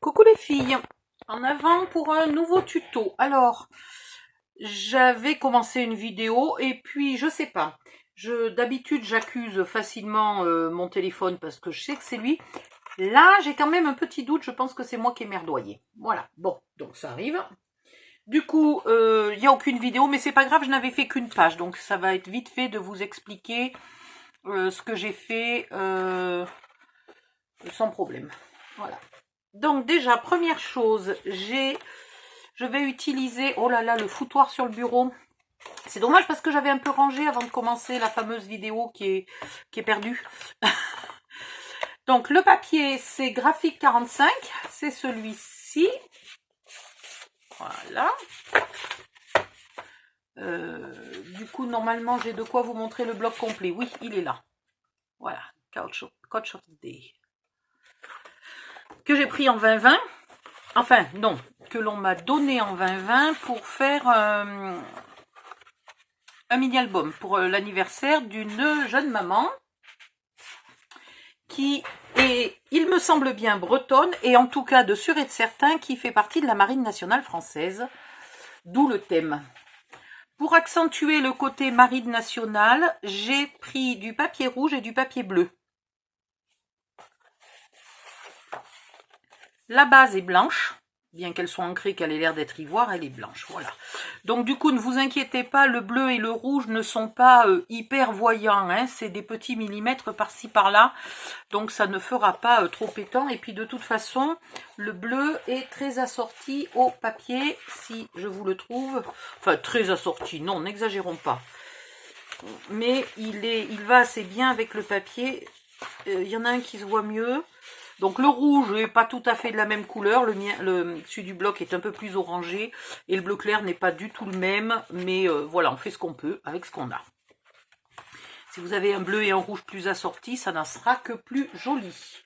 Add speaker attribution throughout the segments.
Speaker 1: Coucou les filles, en avant pour un nouveau tuto. Alors, j'avais commencé une vidéo et puis je sais pas. D'habitude j'accuse facilement mon téléphone parce que je sais que c'est lui. Là, j'ai quand même un petit doute, je pense que c'est moi qui ai merdoyé. Voilà, bon, donc ça arrive. Du coup, il n'y a aucune vidéo, mais c'est pas grave, je n'avais fait qu'une page, donc ça va être vite fait de vous expliquer ce que j'ai fait sans problème. Voilà. Donc déjà, première chose, je vais utiliser, oh là là, le foutoir sur le bureau. C'est dommage parce que j'avais un peu rangé avant de commencer la fameuse vidéo qui est perdue. Donc le papier, c'est Graphique 45, c'est celui-ci. Voilà. Du coup, normalement, j'ai de quoi vous montrer le bloc complet. Oui, il est là. Voilà, Couch of the Day. Que j'ai pris en 2020. Enfin, non, que l'on m'a donné en 2020 pour faire un mini-album pour l'anniversaire d'une jeune maman qui est, il me semble bien, bretonne et en tout cas de sûr et de certain qui fait partie de la Marine nationale française, d'où le thème. Pour accentuer le côté Marine nationale, j'ai pris du papier rouge et du papier bleu. La base est blanche, bien qu'elle soit ancrée, qu'elle ait l'air d'être ivoire, elle est blanche, voilà. Donc du coup, ne vous inquiétez pas, le bleu et le rouge ne sont pas hyper voyants, hein, c'est des petits millimètres par-ci par-là, donc ça ne fera pas trop pétant. Et puis de toute façon, le bleu est très assorti au papier, si je vous le trouve, enfin très assorti, non, n'exagérons pas, mais il va assez bien avec le papier. Il y en a un qui se voit mieux. Donc le rouge n'est pas tout à fait de la même couleur, celui du bloc est un peu plus orangé et le bleu clair n'est pas du tout le même, mais voilà, on fait ce qu'on peut avec ce qu'on a. Si vous avez un bleu et un rouge plus assortis, ça n'en sera que plus joli.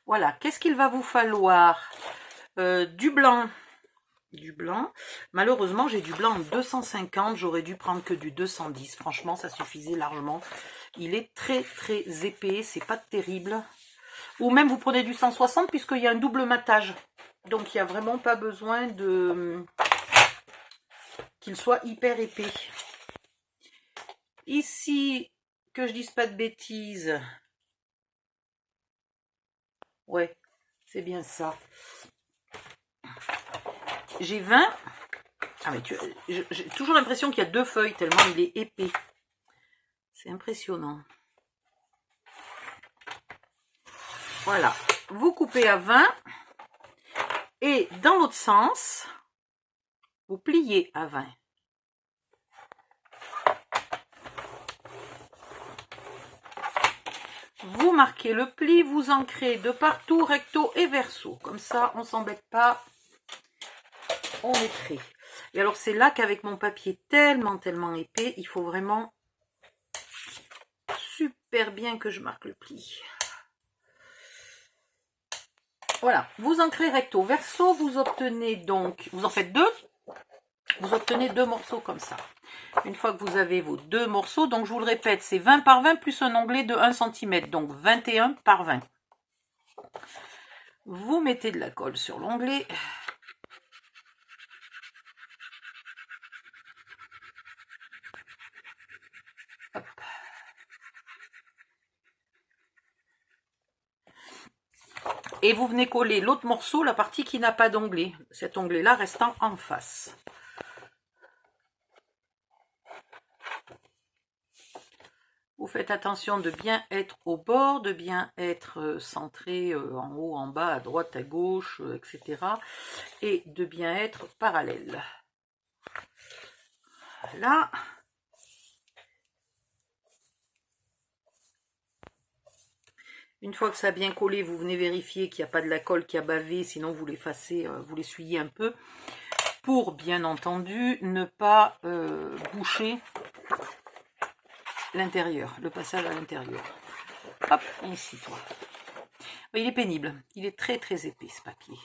Speaker 1: Voilà, qu'est-ce qu'il va vous falloir? Du blanc. Du blanc. Malheureusement, j'ai du blanc en 250, j'aurais dû prendre que du 210. Franchement, ça suffisait largement. Il est très très épais, c'est pas terrible. Ou même vous prenez du 160 puisqu'il y a un double matage. Donc il n'y a vraiment pas besoin de qu'il soit hyper épais. Ici, que je dise pas de bêtises. Ouais, c'est bien ça. J'ai 20. Ah mais j'ai toujours l'impression qu'il y a deux feuilles tellement il est épais. C'est impressionnant. Voilà. Vous coupez à 20. Et dans l'autre sens, vous pliez à 20. Vous marquez le pli, vous ancrez de partout, recto et verso. Comme ça, on ne s'embête pas. On est prêt. Et alors, c'est là qu'avec mon papier tellement épais, il faut vraiment super bien que je marque le pli. Voilà, vous ancrez recto, verso, vous obtenez donc, vous en faites deux, vous obtenez deux morceaux comme ça. Une fois que vous avez vos deux morceaux, donc je vous le répète, c'est 20 par 20 plus un onglet de 1 cm, donc 21 par 20. Vous mettez de la colle sur l'onglet. Et vous venez coller l'autre morceau, la partie qui n'a pas d'onglet. Cet onglet-là restant en face. Vous faites attention de bien être au bord, de bien être centré en haut, en bas, à droite, à gauche, etc. Et de bien être parallèle. Voilà. Une fois que ça a bien collé, vous venez vérifier qu'il n'y a pas de la colle qui a bavé, sinon vous l'effacez, vous l'essuyez un peu. Pour, bien entendu, ne pas boucher l'intérieur, le passage à l'intérieur. Hop, ici, toi. Il est pénible, il est très épais ce papier.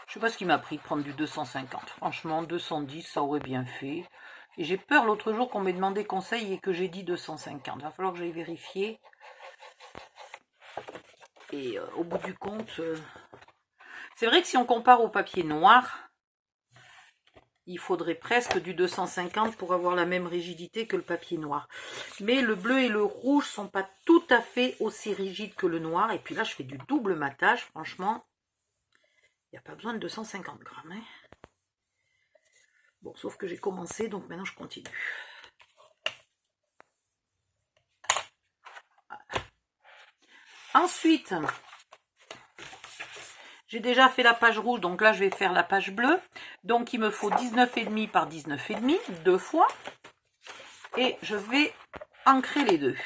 Speaker 1: Je sais pas ce qui m'a pris de prendre du 250. Franchement, 210, ça aurait bien fait. Et j'ai peur l'autre jour qu'on m'ait demandé conseil et que j'ai dit 250. Il va falloir que j'aille vérifier. Et au bout du compte, c'est vrai que si on compare au papier noir, il faudrait presque du 250 pour avoir la même rigidité que le papier noir. Mais le bleu et le rouge sont pas tout à fait aussi rigides que le noir. Et puis là, je fais du double matage. Franchement, il n'y a pas besoin de 250 grammes. Hein. Bon, sauf que j'ai commencé, donc maintenant je continue. Voilà. Ensuite, j'ai déjà fait la page rouge, donc là je vais faire la page bleue. Donc il me faut 19,5 par 19,5, 2 fois. Et je vais ancrer les deux.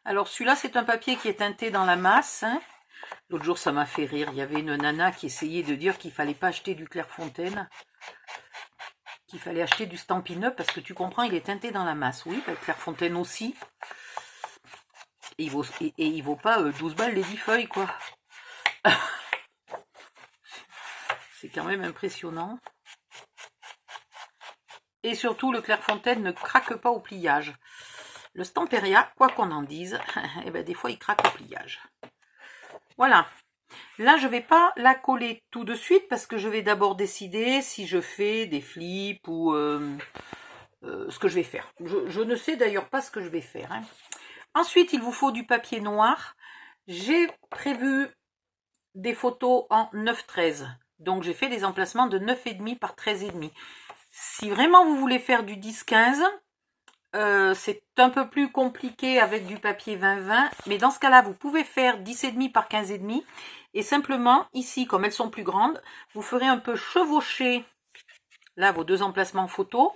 Speaker 1: Alors celui-là c'est un papier qui est teinté dans la masse. Hein. L'autre jour ça m'a fait rire, il y avait une nana qui essayait de dire qu'il ne fallait pas acheter du Clairefontaine. Qu'il fallait acheter du Stampin' Up parce que tu comprends, il est teinté dans la masse. Oui, Clairefontaine aussi. Et il vaut pas 12 balles les 10 feuilles, quoi. C'est quand même impressionnant. Et surtout, le Clairefontaine ne craque pas au pliage. Le Stamperia, quoi qu'on en dise, eh ben, des fois, il craque au pliage. Voilà. Là, je ne vais pas la coller tout de suite parce que je vais d'abord décider si je fais des flips ou ce que je vais faire. Je ne sais d'ailleurs pas ce que je vais faire. Hein. Ensuite, il vous faut du papier noir. J'ai prévu des photos en 9-13. Donc, j'ai fait des emplacements de 9,5 par 13,5. Si vraiment vous voulez faire du 10-15, c'est un peu plus compliqué avec du papier 20-20. Mais dans ce cas-là, vous pouvez faire 10,5 par 15,5. Et simplement, ici, comme elles sont plus grandes, vous ferez un peu chevaucher, là, vos deux emplacements photo,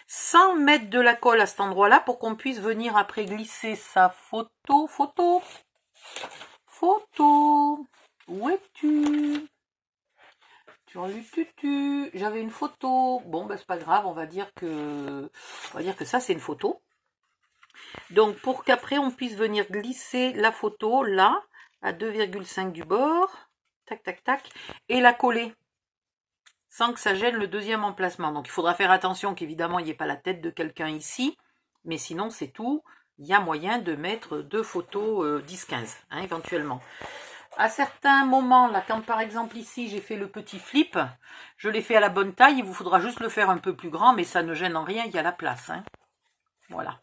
Speaker 1: sans mettre de la colle à cet endroit-là, pour qu'on puisse venir après glisser sa photo. Où es-tu? J'avais une photo. Bon, ben, c'est pas grave, on va dire que ça, c'est une photo. Donc, pour qu'après, on puisse venir glisser la photo, là, à 2,5 du bord, tac, tac, tac, et la coller, sans que ça gêne le deuxième emplacement. Donc, il faudra faire attention qu'évidemment, il n'y ait pas la tête de quelqu'un ici, mais sinon, c'est tout. Il y a moyen de mettre deux photos 10-15, hein, éventuellement. À certains moments, là, quand par exemple ici, j'ai fait le petit flip, je l'ai fait à la bonne taille, il vous faudra juste le faire un peu plus grand, mais ça ne gêne en rien, il y a la place. Hein. Voilà.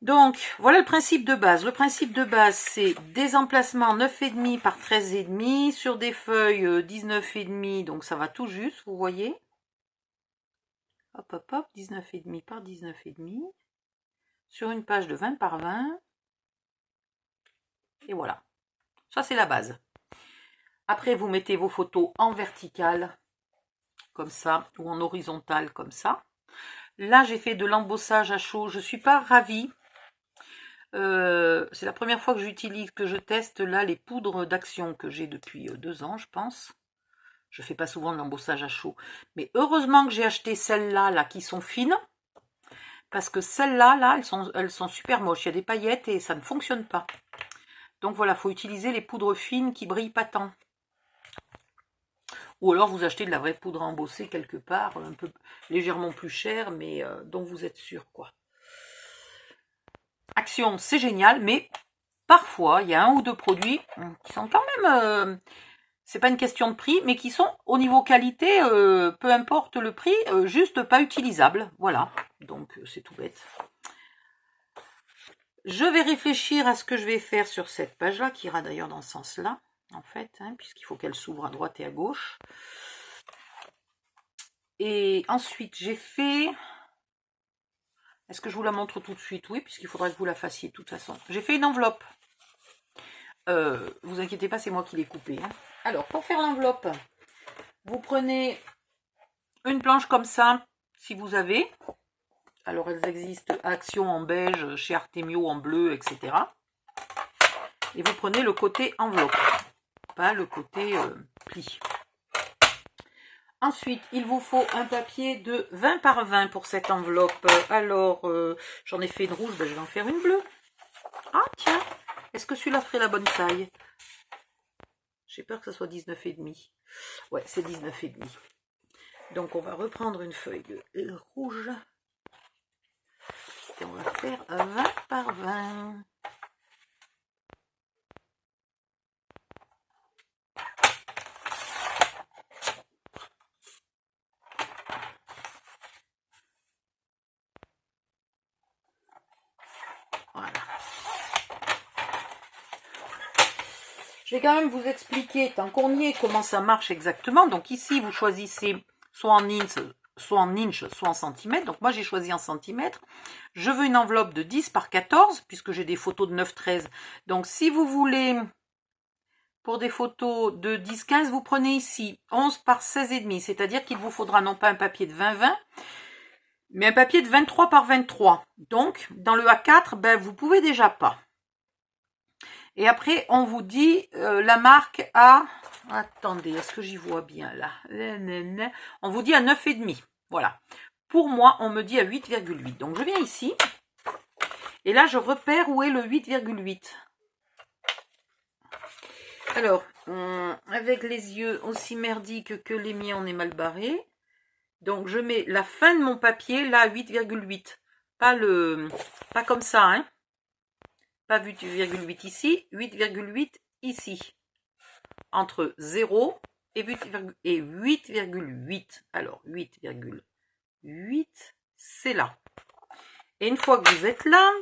Speaker 1: Donc, voilà le principe de base. Le principe de base, c'est des emplacements 9,5 par 13,5 sur des feuilles 19,5, donc ça va tout juste, vous voyez. Hop, hop, hop, 19,5 par 19,5 sur une page de 20 par 20. Et voilà. Ça, c'est la base. Après, vous mettez vos photos en verticale, comme ça, ou en horizontale, comme ça. Là, j'ai fait de l'embossage à chaud. Je ne suis pas ravie. C'est la première fois que j'utilise, que je teste là les poudres d'action que j'ai depuis 2 ans, je pense. Je fais pas souvent de l'embossage à chaud. Mais heureusement que j'ai acheté celles-là là, qui sont fines. Parce que celles-là, là, elles sont super moches. Il y a des paillettes et ça ne fonctionne pas. Donc voilà, il faut utiliser les poudres fines qui brillent pas tant. Ou alors vous achetez de la vraie poudre embossée quelque part, un peu légèrement plus chère, mais dont vous êtes sûr, quoi. Action, c'est génial, mais parfois, il y a un ou deux produits qui sont quand même, c'est pas une question de prix, mais qui sont au niveau qualité, peu importe le prix, juste pas utilisables. Voilà, donc c'est tout bête. Je vais réfléchir à ce que je vais faire sur cette page-là, qui ira d'ailleurs dans ce sens-là, en fait, hein, puisqu'il faut qu'elle s'ouvre à droite et à gauche. Et ensuite, j'ai fait... Est-ce que je vous la montre tout de suite? Oui, puisqu'il faudra que vous la fassiez de toute façon. J'ai fait une enveloppe. Vous inquiétez pas, c'est moi qui l'ai coupée. Hein. Alors, pour faire l'enveloppe, vous prenez une planche comme ça, si vous avez. Alors, elles existent Action en beige, chez Artemio en bleu, etc. Et vous prenez le côté enveloppe, pas le côté pli. Ensuite, il vous faut un papier de 20 par 20 pour cette enveloppe. Alors, j'en ai fait une rouge, ben, je vais en faire une bleue. Ah, tiens, est-ce que celui-là ferait la bonne taille? J'ai peur que ce soit 19,5. Ouais, c'est 19,5. Donc on va reprendre une feuille de rouge. Et on va faire 20 par 20. Voilà. Je vais quand même vous expliquer, tant qu'on y est, comment ça marche exactement. Donc ici, vous choisissez soit en inch, soit en centimètres. Donc moi, j'ai choisi en centimètres. Je veux une enveloppe de 10 par 14, puisque j'ai des photos de 9-13. Donc si vous voulez, pour des photos de 10-15, vous prenez ici 11 par 16,5. C'est-à-dire qu'il vous faudra non pas un papier de 20-20, mais un papier de 23 par 23. Donc, dans le A4, ben, vous pouvez déjà pas. Et après, on vous dit la marque à... Attendez, est-ce que j'y vois bien là? On vous dit à 9,5. Voilà. Pour moi, on me dit à 8,8. Donc, je viens ici. Et là, je repère où est le 8,8. Alors, avec les yeux aussi merdiques que les miens, on est mal barré. Donc, je mets la fin de mon papier là à 8,8. Pas comme ça, hein. Pas 8,8 ici, 8,8 ici. Entre 0 et 8,8. Alors, 8,8, c'est là. Et une fois que vous êtes là,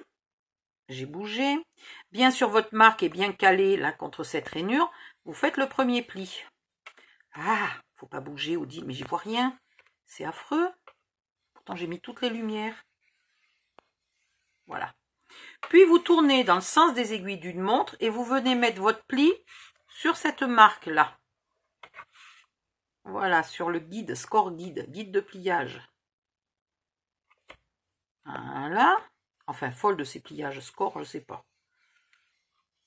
Speaker 1: j'ai bougé. Bien sûr, votre marque est bien calée là contre cette rainure. Vous faites le premier pli. Ah, faut pas bouger, Odile, mais j'y vois rien. C'est affreux. Pourtant, j'ai mis toutes les lumières. Voilà. Puis vous tournez dans le sens des aiguilles d'une montre et vous venez mettre votre pli sur cette marque là. Voilà, sur le guide, score guide, guide de pliage. Voilà. Enfin, folle de ces pliages, score, je sais pas.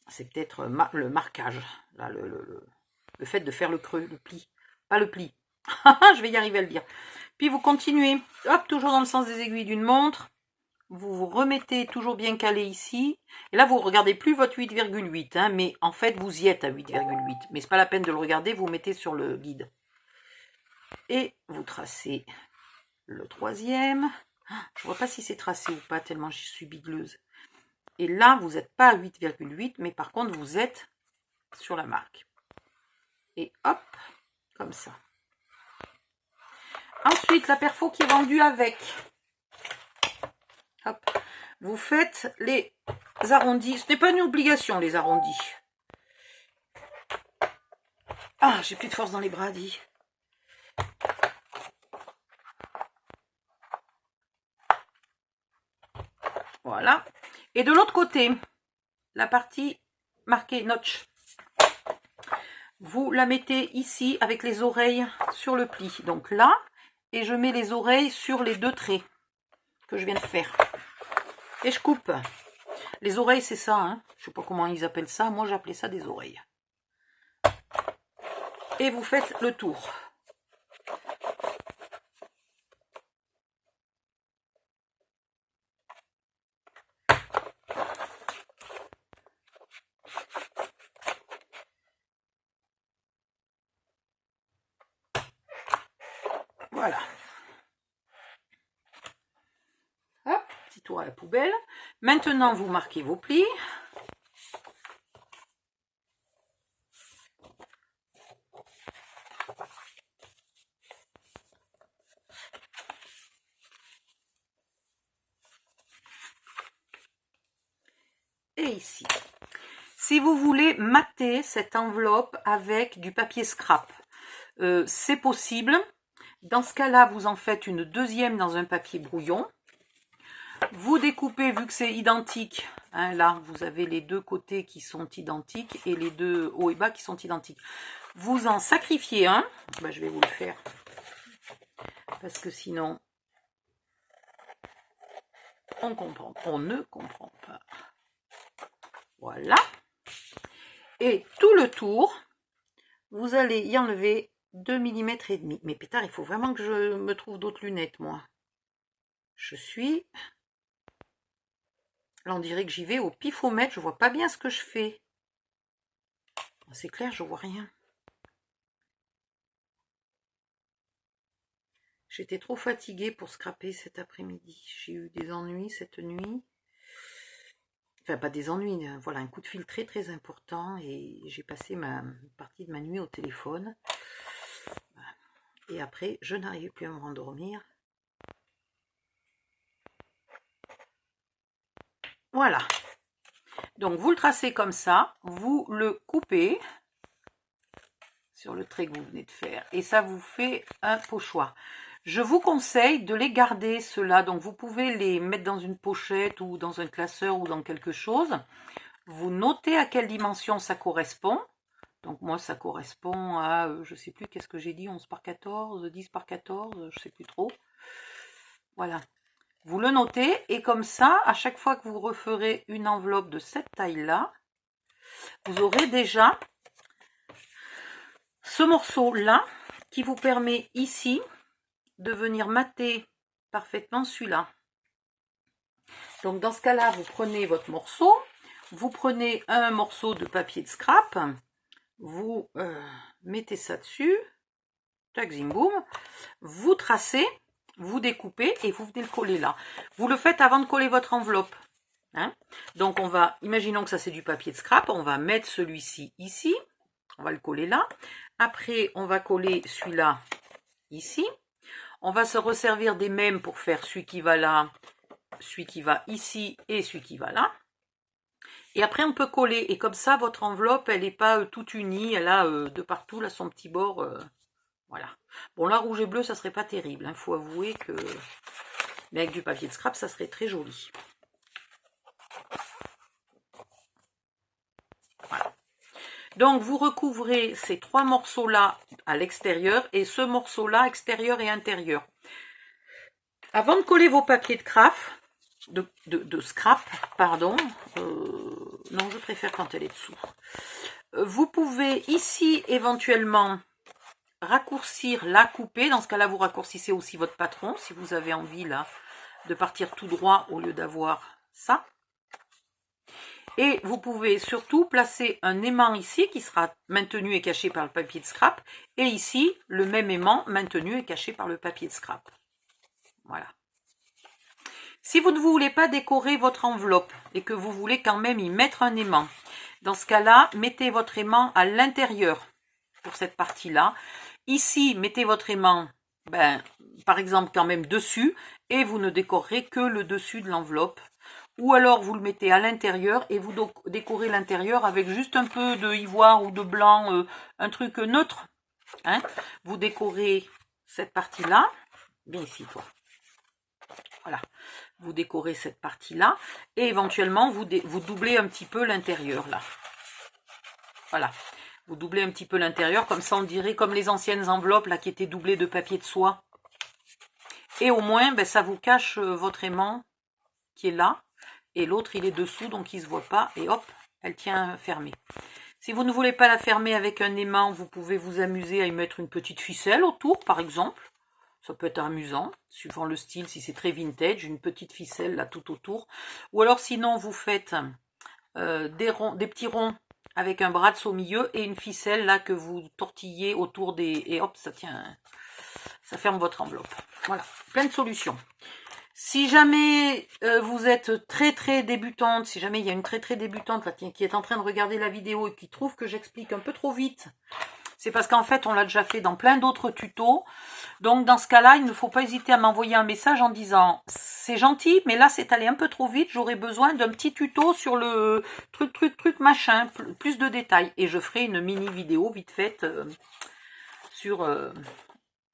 Speaker 1: C'est peut-être le marquage, là, le fait de faire le creux, le pli. Pas le pli. Je vais y arriver à le dire. Puis vous continuez, hop, toujours dans le sens des aiguilles d'une montre. Vous vous remettez toujours bien calé ici. Et là, vous ne regardez plus votre 8,8. Hein, mais en fait, vous y êtes à 8,8. Mais c'est pas la peine de le regarder, vous mettez sur le guide. Et vous tracez le troisième. Je ne vois pas si c'est tracé ou pas, tellement je suis bigleuse. Et là, vous n'êtes pas à 8,8, mais par contre, vous êtes sur la marque. Et hop, comme ça. Ensuite, la perfo qui est vendue avec. Hop. Vous faites les arrondis. Ce n'est pas une obligation, les arrondis. Ah, j'ai plus de force dans les bras, dit. Voilà. Et de l'autre côté, la partie marquée notch. Vous la mettez ici avec les oreilles sur le pli. Donc là, et je mets les oreilles sur les deux traits que je viens de faire. Et je coupe. Les oreilles, c'est ça, hein. Je ne sais pas comment ils appellent ça. Moi, j'appelais ça des oreilles. Et vous faites le tour. Voilà. Hop, petit tour à la poubelle. Maintenant, vous marquez vos plis. Et ici. Si vous voulez mater cette enveloppe avec du papier scrap, c'est possible. Dans ce cas-là, vous en faites une deuxième dans un papier brouillon. Vous découpez, vu que c'est identique, hein, là, vous avez les deux côtés qui sont identiques et les deux hauts et bas qui sont identiques. Vous en sacrifiez un. Ben, je vais vous le faire. Parce que sinon, on ne comprend pas. Voilà. Et tout le tour, vous allez y enlever 2 mm et demi. Mais pétard, il faut vraiment que je me trouve d'autres lunettes, moi. Je suis... Là, on dirait que j'y vais au pifomètre. Je vois pas bien ce que je fais. C'est clair, je vois rien. J'étais trop fatiguée pour scraper cet après-midi. J'ai eu des ennuis cette nuit. Enfin, pas des ennuis, voilà, un coup de fil très très important et j'ai passé ma partie de ma nuit au téléphone. Et après, je n'arrivais plus à me rendormir. Voilà. Donc, vous le tracez comme ça, vous le coupez sur le trait que vous venez de faire et ça vous fait un pochoir. Je vous conseille de les garder ceux-là, donc vous pouvez les mettre dans une pochette ou dans un classeur ou dans quelque chose. Vous notez à quelle dimension ça correspond. Donc moi ça correspond à, je sais plus, qu'est-ce que j'ai dit, 11 par 14, 10 par 14, je sais plus trop. Voilà. Vous le notez et comme ça, à chaque fois que vous referez une enveloppe de cette taille-là, vous aurez déjà ce morceau-là qui vous permet ici de venir mater parfaitement celui-là. Donc dans ce cas-là, vous prenez votre morceau, vous prenez un morceau de papier de scrap, vous mettez ça dessus, tac zim boum, vous tracez, vous découpez et vous venez le coller là. Vous le faites avant de coller votre enveloppe. Hein. Donc on va, imaginons que ça c'est du papier de scrap, on va mettre celui-ci ici, on va le coller là. Après on va coller celui-là ici. On va se resservir des mêmes pour faire celui qui va là, celui qui va ici et celui qui va là. Et après on peut coller et comme ça votre enveloppe elle n'est pas toute unie, elle a de partout là son petit bord. Voilà. Bon là rouge et bleu ça serait pas terrible, faut avouer que... Mais avec du papier de scrap ça serait très joli. Voilà. Donc vous recouvrez ces trois morceaux là à l'extérieur et ce morceau là extérieur et intérieur. Avant de coller vos papiers de craft, de scrap, pardon, non je préfère quand elle est dessous. Vous pouvez ici éventuellement raccourcir la coupée, dans ce cas là vous raccourcissez aussi votre patron si vous avez envie là de partir tout droit au lieu d'avoir ça. Et vous pouvez surtout placer un aimant ici qui sera maintenu et caché par le papier de scrap. Et ici, le même aimant maintenu et caché par le papier de scrap. Voilà. Si vous ne voulez pas décorer votre enveloppe et que vous voulez quand même y mettre un aimant, dans ce cas-là, mettez votre aimant à l'intérieur pour cette partie-là. Ici, mettez votre aimant, par exemple, quand même dessus et vous ne décorerez que le dessus de l'enveloppe. Ou alors vous le mettez à l'intérieur et vous décorez l'intérieur avec juste un peu de ivoire ou de blanc, un truc neutre. Hein. Vous décorez cette partie-là. Bien ici, toi. Voilà. Vous décorez cette partie-là. Et éventuellement, vous doublez un petit peu l'intérieur, là. Voilà. Vous doublez un petit peu l'intérieur. Comme ça, on dirait comme les anciennes enveloppes, là, qui étaient doublées de papier de soie. Et au moins, ça vous cache votre aimant qui est là. Et l'autre, il est dessous, donc il ne se voit pas. Et hop, elle tient fermée. Si vous ne voulez pas la fermer avec un aimant, vous pouvez vous amuser à y mettre une petite ficelle autour, par exemple. Ça peut être amusant, suivant le style, si c'est très vintage, une petite ficelle là tout autour. Ou alors sinon, vous faites des petits ronds avec un bras au milieu et une ficelle là que vous tortillez autour des... Et hop, ça tient, ça ferme votre enveloppe. Voilà, plein de solutions. Si jamais vous êtes très débutante, si jamais il y a une très débutante là, qui est en train de regarder la vidéo et qui trouve que j'explique un peu trop vite, c'est parce qu'en fait on l'a déjà fait dans plein d'autres tutos. Donc dans ce cas-là, il ne faut pas hésiter à m'envoyer un message en disant « C'est gentil, mais là c'est allé un peu trop vite, j'aurais besoin d'un petit tuto sur le truc machin, plus de détails. » Et je ferai une mini vidéo vite faite sur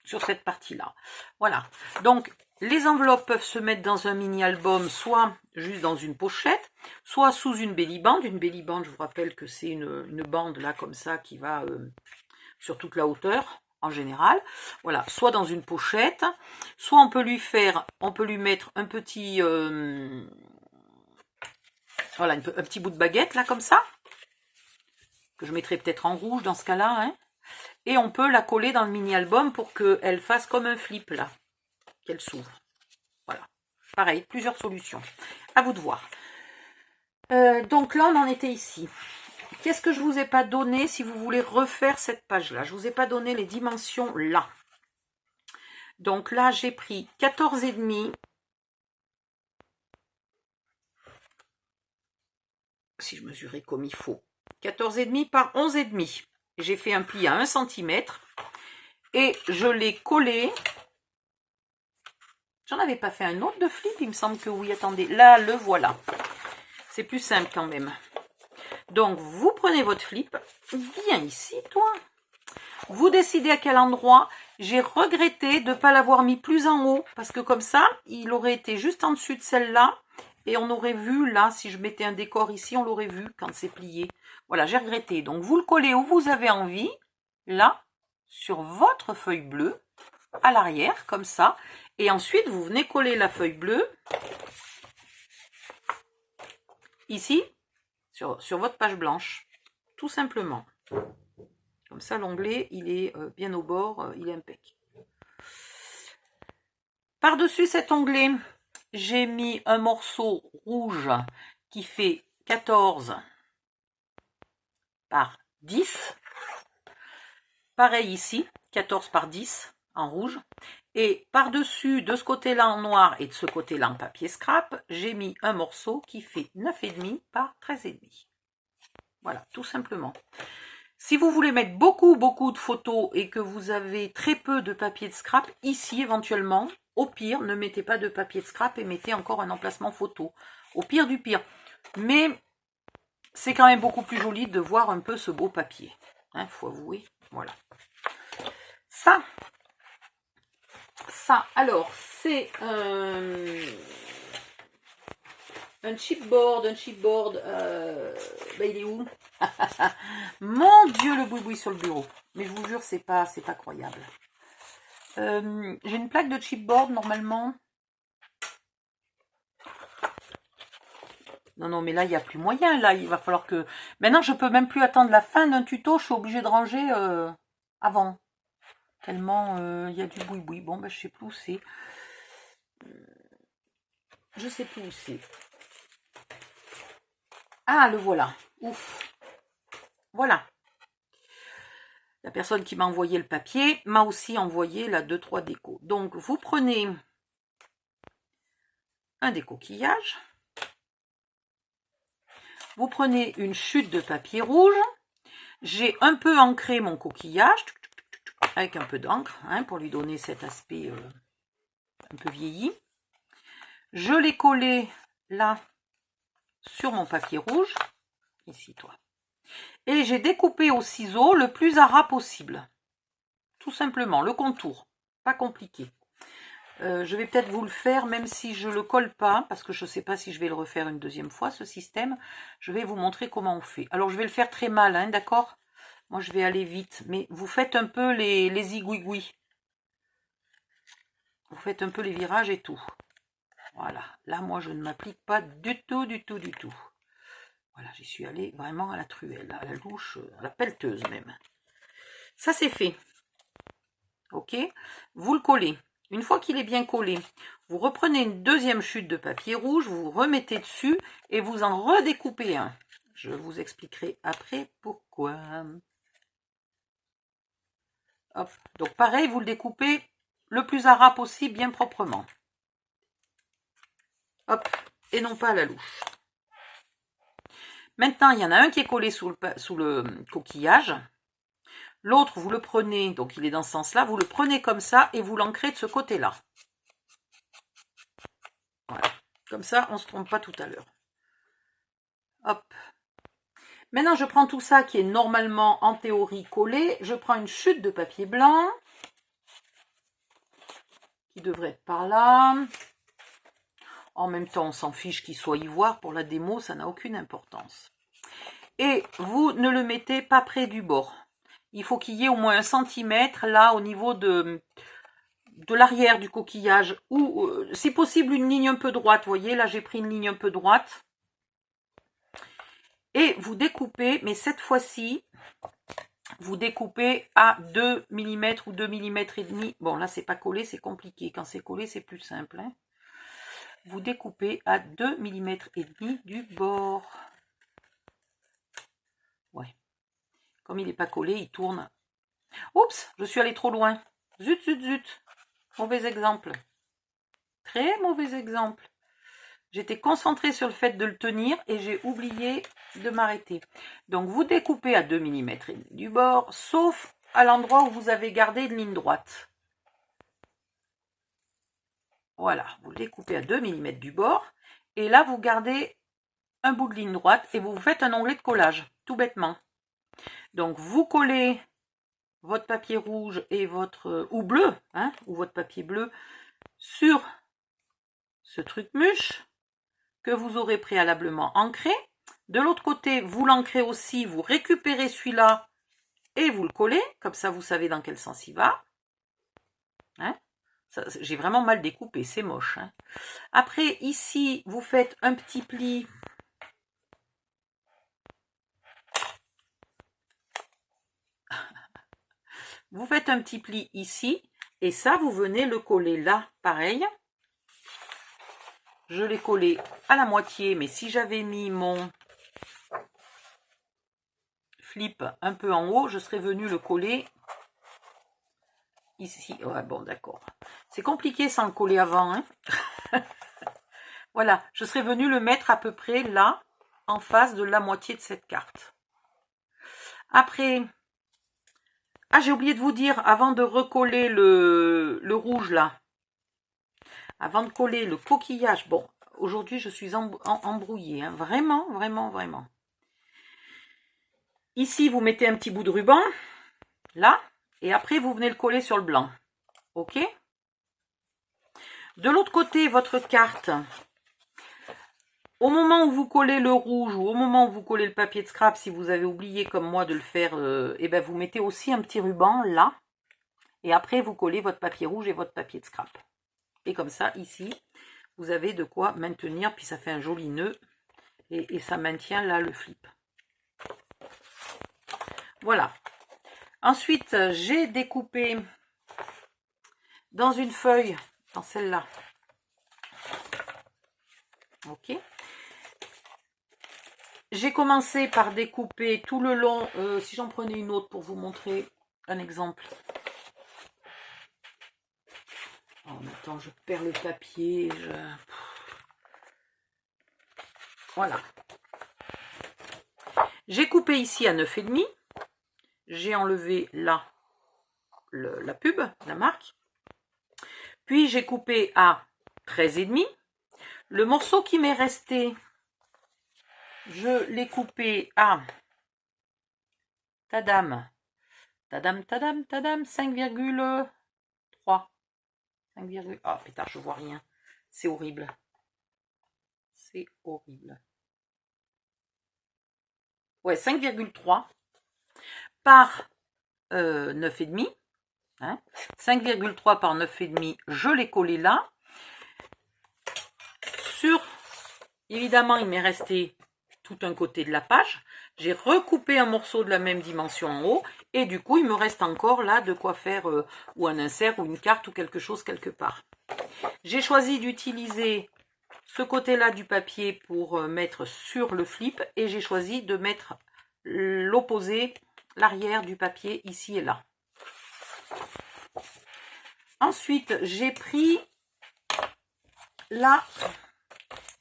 Speaker 1: cette partie-là. Voilà, donc... Les enveloppes peuvent se mettre dans un mini-album, soit juste dans une pochette, soit sous une belly band. Une belly band, je vous rappelle que c'est une bande là comme ça qui va sur toute la hauteur en général. Voilà, soit dans une pochette, soit on peut lui mettre un petit, voilà, un petit bout de baguette là comme ça, que je mettrai peut-être en rouge dans ce cas-là. Hein. Et on peut la coller dans le mini-album pour qu'elle fasse comme un flip là. Qu'elle s'ouvre. Voilà. Pareil, plusieurs solutions. À vous de voir. Donc là, on en était ici. Qu'est-ce que je vous ai pas donné si vous voulez refaire cette page-là? Je vous ai pas donné les dimensions là. Donc là, j'ai pris 14,5. Si je mesurais comme il faut. 14,5 par 11,5. J'ai fait un pli à 1 cm. Et je l'ai collé. J'en avais pas fait un autre de flip, il me semble que oui. Attendez, là, le voilà. C'est plus simple quand même. Donc, vous prenez votre flip. Viens ici, toi. Vous décidez à quel endroit. J'ai regretté de ne pas l'avoir mis plus en haut. Parce que comme ça, il aurait été juste en dessus de celle-là. Et on aurait vu, là, si je mettais un décor ici, on l'aurait vu quand c'est plié. Voilà, j'ai regretté. Donc, vous le collez où vous avez envie. Là, sur votre feuille bleue. À l'arrière, comme ça. Et ensuite, vous venez coller la feuille bleue. Ici, sur votre page blanche. Tout simplement. Comme ça, l'onglet, il est bien au bord, il est impec. Par-dessus cet onglet, j'ai mis un morceau rouge qui fait 14 par 10. Pareil ici, 14 par 10 en rouge. Et par-dessus, de ce côté-là en noir et de ce côté-là en papier scrap, j'ai mis un morceau qui fait 9,5 par 13,5. Voilà, tout simplement. Si vous voulez mettre beaucoup de photos et que vous avez très peu de papier de scrap, ici éventuellement, au pire, ne mettez pas de papier de scrap et mettez encore un emplacement photo. Au pire du pire. Mais c'est quand même beaucoup plus joli de voir un peu ce beau papier. Hein, faut avouer. Voilà. Ça, alors, c'est un chipboard, il est où? Mon Dieu, le boui-boui sur le bureau. Mais je vous jure, c'est pas croyable. J'ai une plaque de chipboard normalement. Non, mais là, il n'y a plus moyen. Là, il va falloir que... Maintenant, je peux même plus attendre la fin d'un tuto. Je suis obligée de ranger avant. Tellement il y a du boui-boui. Bon, ben, je sais plus où c'est. Je sais plus où c'est. Ah, le voilà. Ouf. Voilà. La personne qui m'a envoyé le papier m'a aussi envoyé la 2-3 déco. Donc, vous prenez un décoquillage. Vous prenez une chute de papier rouge. J'ai un peu ancré mon coquillage avec un peu d'encre hein, pour lui donner cet aspect un peu vieilli. Je l'ai collé là sur mon papier rouge. Ici, toi. Et j'ai découpé au ciseau le plus à ras possible. Tout simplement, le contour. Pas compliqué. Je vais peut-être vous le faire, même si je ne le colle pas, parce que je ne sais pas si je vais le refaire une deuxième fois, ce système. Je vais vous montrer comment on fait. Alors, je vais le faire très mal, hein, d'accord? Moi, je vais aller vite. Mais vous faites un peu les zigouigouis. Vous faites un peu les virages et tout. Voilà. Là, moi, je ne m'applique pas du tout. Voilà, j'y suis allée vraiment à la truelle, à la louche, à la pelleteuse même. Ça, c'est fait. Ok? Vous le collez. Une fois qu'il est bien collé, vous reprenez une deuxième chute de papier rouge, vous remettez dessus et vous en redécoupez un. Je vous expliquerai après pourquoi. Hop. Donc pareil, vous le découpez le plus à ras possible, bien proprement. Hop. Et non pas à la louche. Maintenant, il y en a un qui est collé sous le coquillage. L'autre, vous le prenez, donc il est dans ce sens-là, vous le prenez comme ça et vous l'ancrez de ce côté-là. Voilà. Comme ça, on ne se trompe pas tout à l'heure. Hop. Maintenant, je prends tout ça qui est normalement, en théorie, collé. Je prends une chute de papier blanc. Qui devrait être par là. En même temps, on s'en fiche qu'il soit ivoire. Pour la démo, ça n'a aucune importance. Et vous ne le mettez pas près du bord. Il faut qu'il y ait au moins 1 centimètre là au niveau de l'arrière du coquillage. Ou, si possible, une ligne un peu droite. Vous voyez, là, j'ai pris une ligne un peu droite. Et vous découpez, mais cette fois-ci, vous découpez à 2 mm ou 2 mm et demi. Bon, là, c'est pas collé, c'est compliqué. Quand c'est collé, c'est plus simple. Hein. Vous découpez à 2 mm et demi du bord. Ouais. Comme il n'est pas collé, il tourne. Oups, je suis allée trop loin. Zut. Mauvais exemple. Très mauvais exemple. J'étais concentrée sur le fait de le tenir et j'ai oublié de m'arrêter. Donc vous découpez à 2 mm du bord, sauf à l'endroit où vous avez gardé une ligne droite. Voilà, vous découpez à 2 mm du bord. Et là, vous gardez un bout de ligne droite et vous faites un onglet de collage, tout bêtement. Donc vous collez votre papier rouge et votre ou bleu, hein, ou votre papier bleu sur ce truc mûche que vous aurez préalablement ancré. De l'autre côté, vous l'ancrez aussi, vous récupérez celui-là et vous le collez, comme ça vous savez dans quel sens il va. Hein, j'ai vraiment mal découpé, c'est moche. Hein. Après, ici, vous faites un petit pli. Vous faites un petit pli ici, et ça, vous venez le coller là, pareil. Je l'ai collé à la moitié, mais si j'avais mis mon flip un peu en haut, je serais venu le coller ici. Ouais, bon, d'accord. C'est compliqué sans le coller avant. Hein. Voilà, je serais venu le mettre à peu près là, en face de la moitié de cette carte. Après, j'ai oublié de vous dire, avant de recoller le rouge là, avant de coller le coquillage, bon, aujourd'hui je suis embrouillée, hein, vraiment, vraiment, vraiment. Ici, vous mettez un petit bout de ruban, là, et après vous venez le coller sur le blanc, ok? De l'autre côté, votre carte, au moment où vous collez le rouge ou au moment où vous collez le papier de scrap, si vous avez oublié comme moi de le faire, et ben vous mettez aussi un petit ruban là, et après vous collez votre papier rouge et votre papier de scrap. Et comme ça, ici, vous avez de quoi maintenir, puis ça fait un joli nœud, et ça maintient là le flip. Voilà. Ensuite, j'ai découpé dans une feuille, dans celle-là. Ok. J'ai commencé par découper tout le long, si j'en prenais une autre pour vous montrer un exemple. Oh, mais attends, je perds le papier. Voilà. J'ai coupé ici à 9,5. J'ai enlevé là la pub, la marque. Puis j'ai coupé à 13,5. Le morceau qui m'est resté, je l'ai coupé à tadam, 5,3. 5, ah pétard, je vois rien. C'est horrible. C'est horrible. Ouais, 5,3 par 9,5. Hein, 5,3 par 9,5, je l'ai collé là. Évidemment, il m'est resté tout un côté de la page. J'ai recoupé un morceau de la même dimension en haut. Et du coup, il me reste encore là de quoi faire ou un insert ou une carte ou quelque chose quelque part. J'ai choisi d'utiliser ce côté-là du papier pour mettre sur le flip. Et j'ai choisi de mettre l'opposé, l'arrière du papier ici et là. Ensuite, j'ai pris là,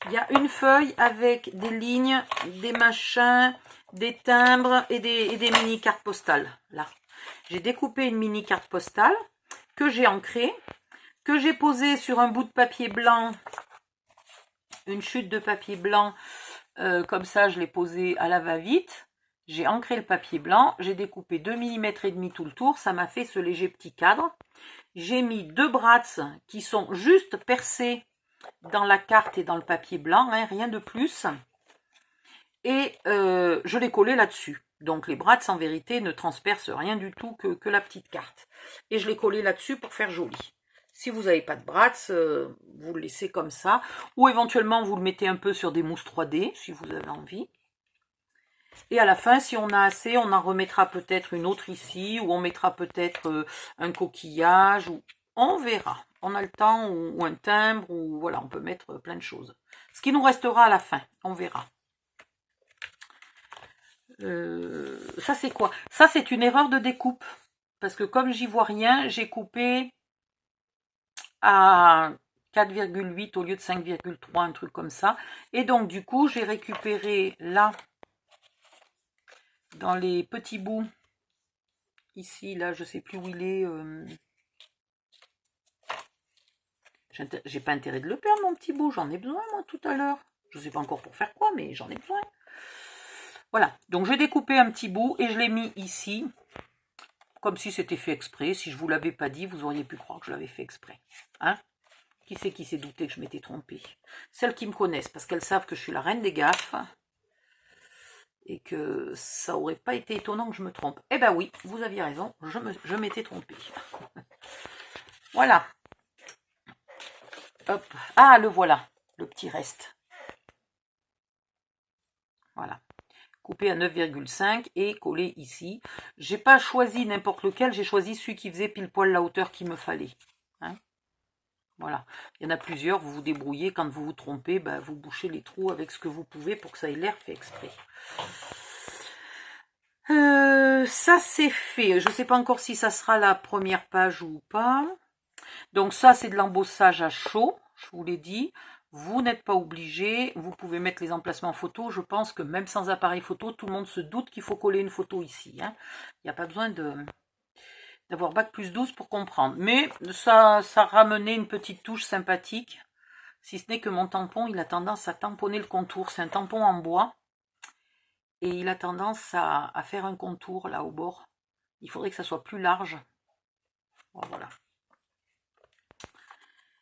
Speaker 1: il y a une feuille avec des lignes, des machins, des timbres et des mini cartes postales. Là, j'ai découpé une mini carte postale que j'ai ancrée, que j'ai posée sur un bout de papier blanc, une chute de papier blanc, comme ça je l'ai posée à la va-vite. J'ai ancré le papier blanc, j'ai découpé 2,5 mm tout le tour, ça m'a fait ce léger petit cadre. J'ai mis 2 brats qui sont juste percés dans la carte et dans le papier blanc, hein, rien de plus. Et je l'ai collé là-dessus. Donc les brats en vérité ne transpercent rien du tout que la petite carte. Et je l'ai collé là-dessus pour faire joli. Si vous n'avez pas de brats, vous le laissez comme ça. Ou éventuellement vous le mettez un peu sur des mousses 3D si vous avez envie. Et à la fin, si on a assez, on en remettra peut-être une autre ici, ou on mettra peut-être un coquillage, ou on verra. On a le temps, ou un timbre, ou voilà, on peut mettre plein de choses. Ce qui nous restera à la fin, on verra. Ça c'est quoi? Ça c'est une erreur de découpe. Parce que comme j'y vois rien, j'ai coupé à 4,8 au lieu de 5,3, un truc comme ça. Et donc, du coup, j'ai récupéré là, dans les petits bouts, ici, là, je sais plus où il est. J'ai pas intérêt de le perdre, mon petit bout. J'en ai besoin, moi, tout à l'heure. Je sais pas encore pour faire quoi, mais j'en ai besoin. Voilà. Donc, j'ai découpé un petit bout et je l'ai mis ici. Comme si c'était fait exprès. Si je vous l'avais pas dit, vous auriez pu croire que je l'avais fait exprès. Hein? Qui c'est qui s'est douté que je m'étais trompée? Celles qui me connaissent, parce qu'elles savent que je suis la reine des gaffes. Et que ça aurait pas été étonnant que je me trompe. Eh ben oui, vous aviez raison, je m'étais trompée. Voilà. Hop. Ah, le voilà, le petit reste. Voilà. Coupé à 9,5 et collé ici. J'ai pas choisi n'importe lequel, j'ai choisi celui qui faisait pile poil la hauteur qu'il me fallait. Hein, voilà. Il y en a plusieurs, vous vous débrouillez. Quand vous vous trompez, ben, vous bouchez les trous avec ce que vous pouvez pour que ça ait l'air fait exprès. Ça c'est fait. Je ne sais pas encore si ça sera la première page ou pas. Donc ça c'est de l'embossage à chaud, je vous l'ai dit. Vous n'êtes pas obligé, vous pouvez mettre les emplacements photo. Je pense que même sans appareil photo, tout le monde se doute qu'il faut coller une photo ici. Hein. Il n'y a pas besoin d'avoir bac+12 pour comprendre. Mais ça ramenait une petite touche sympathique. Si ce n'est que mon tampon, il a tendance à tamponner le contour. C'est un tampon en bois. Et il a tendance à faire un contour là au bord. Il faudrait que ça soit plus large. Voilà.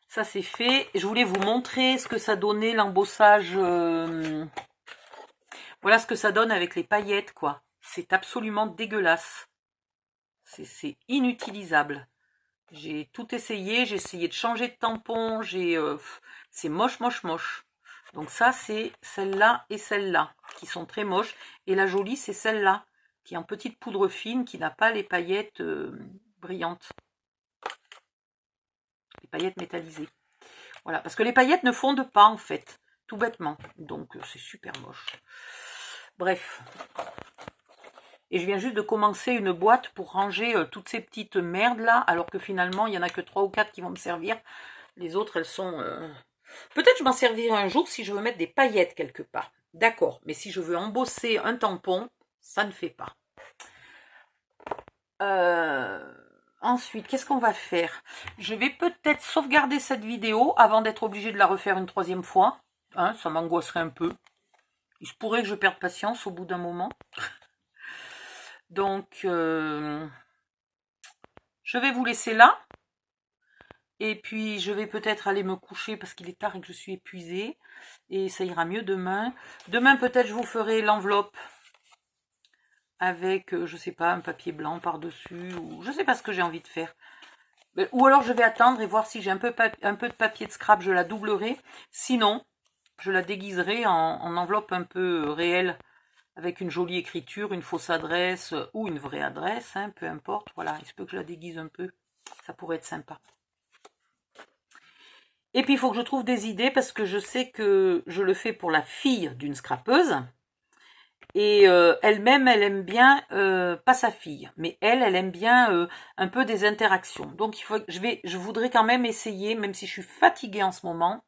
Speaker 1: Ça c'est fait. Je voulais vous montrer ce que ça donnait l'embossage. Voilà ce que ça donne avec les paillettes, quoi. C'est absolument dégueulasse. C'est inutilisable. J'ai tout essayé. J'ai essayé de changer de tampon. C'est moche, moche, moche. Donc ça, c'est celle-là et celle-là, qui sont très moches. Et la jolie, c'est celle-là, qui est en petite poudre fine, qui n'a pas les paillettes brillantes. Les paillettes métallisées. Voilà, parce que les paillettes ne fondent pas, en fait, tout bêtement. Donc, c'est super moche. Bref. Et je viens juste de commencer une boîte pour ranger toutes ces petites merdes-là, alors que finalement, il n'y en a que 3 ou 4 qui vont me servir. Les autres, elles sont... Peut-être je m'en servirai un jour si je veux mettre des paillettes quelque part. D'accord, mais si je veux embosser un tampon, ça ne fait pas. Ensuite, qu'est-ce qu'on va faire? Je vais peut-être sauvegarder cette vidéo avant d'être obligée de la refaire une 3e fois. Hein, ça m'angoisserait un peu. Il se pourrait que je perde patience au bout d'un moment. Donc, je vais vous laisser là. Et puis, je vais peut-être aller me coucher parce qu'il est tard et que je suis épuisée. Et ça ira mieux demain. Demain, peut-être, je vous ferai l'enveloppe avec, je sais pas, un papier blanc par-dessus. Ou je sais pas ce que j'ai envie de faire. Ou alors, je vais attendre et voir si j'ai un peu de papier de scrap. Je la doublerai. Sinon, je la déguiserai en enveloppe un peu réelle. Avec une jolie écriture, une fausse adresse ou une vraie adresse. Hein, peu importe. Voilà, il se peut que je la déguise un peu. Ça pourrait être sympa. Et puis, il faut que je trouve des idées parce que je sais que je le fais pour la fille d'une scrapeuse. Et elle-même, elle aime bien, pas sa fille, mais elle aime bien un peu des interactions. Donc, je voudrais quand même essayer, même si je suis fatiguée en ce moment,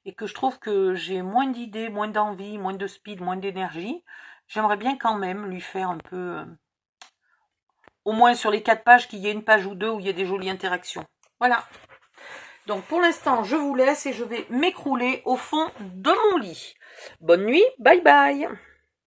Speaker 1: et que je trouve que j'ai moins d'idées, moins d'envie, moins de speed, moins d'énergie, j'aimerais bien quand même lui faire un peu... au moins sur les 4 pages, qu'il y ait une page ou 2 où il y a des jolies interactions. Voilà. Donc pour l'instant, je vous laisse et je vais m'écrouler au fond de mon lit. Bonne nuit, bye bye.